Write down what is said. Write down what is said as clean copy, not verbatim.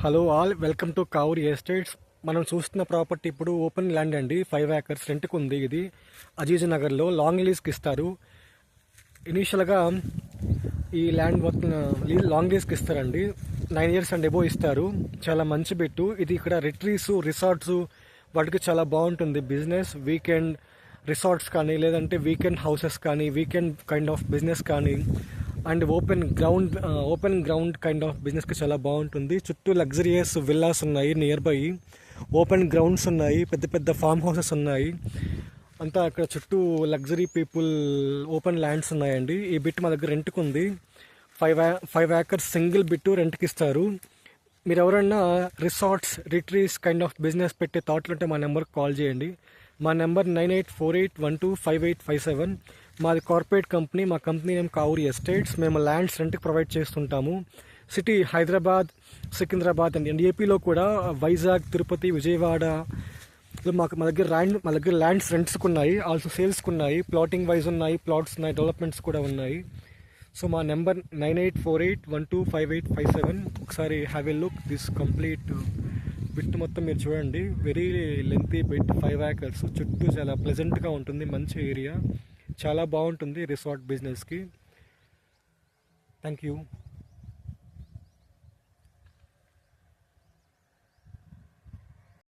Hello all, welcome to Kavuri estates. మనం చూస్తున్న property ఇప్పుడు ఓపెన్ ల్యాండ్ అండి. 5 acres రెంట్కి ఉంది. ఇది అజీజ్ నగర్లో లాంగ్ లీజ్కి ఇస్తారు. ఇనీషియల్గా ఈ ల్యాండ్ మొత్తం లాంగ్ లీజ్కి ఇస్తారండి. 9 years అండ్ ఎబో ఇస్తారు. చాలా మంచి బిట్టు ఇది. ఇక్కడ రిట్రీట్స్, రిసార్ట్స్ వాటికి చాలా బాగుంటుంది బిజినెస్. వీకెండ్ రిసార్ట్స్ కానీ, లేదంటే వీకెండ్ హౌసెస్ కానీ, వీకెండ్ కైండ్ ఆఫ్ బిజినెస్ కానీ, and open ground kind of బిజినెస్కి చాలా బాగుంటుంది. చుట్టూ లగ్జరియస్ విల్లాస్ ఉన్నాయి, నియర్ బై ఓపెన్ గ్రౌండ్స్ ఉన్నాయి, పెద్ద పెద్ద ఫామ్ హౌసెస్ ఉన్నాయి. అంతా అక్కడ చుట్టూ లగ్జరీ పీపుల్ ఓపెన్ ల్యాండ్స్ ఉన్నాయండి. ఈ బిట్ మా దగ్గర రెంట్కి ఉంది. 5 acres సింగిల్ బిట్టు రెంట్కి ఇస్తారు. మీరు ఎవరన్నా resorts, retreats kind of business పెట్టే థాట్లు ఉంటే మా నెంబర్కి కాల్ చేయండి. మా నెంబర్ 9848125857. మాది కార్పొరేట్ కంపెనీ. మా కంపెనీ నేమ్ కావూరి ఎస్టేట్స్. మేము ల్యాండ్స్ రెంట్కి ప్రొవైడ్ చేస్తుంటాము. సిటీ హైదరాబాద్, సికింద్రాబాద్ అండ్ ఏపీలో కూడా వైజాగ్, తిరుపతి, విజయవాడ మా దగ్గర ల్యాండ్స్ రెంట్స్కి ఉన్నాయి, ఆల్సో సేల్స్కి ఉన్నాయి, ప్లాటింగ్ వైజ్ ఉన్నాయి, ప్లాట్స్ ఉన్నాయి, డెవలప్మెంట్స్ కూడా ఉన్నాయి. సో మా నెంబర్ 9848125857. ఒకసారి have a look this complete bit మొత్తం మీరు చూడండి. Very lengthy bit, 5 acres. చుట్టూ చాలా ప్లెజెంట్గా ఉంటుంది, మంచి ఏరియా, చాలా బాగుంటుంది రిసార్ట్ బిజినెస్కి. Thank you.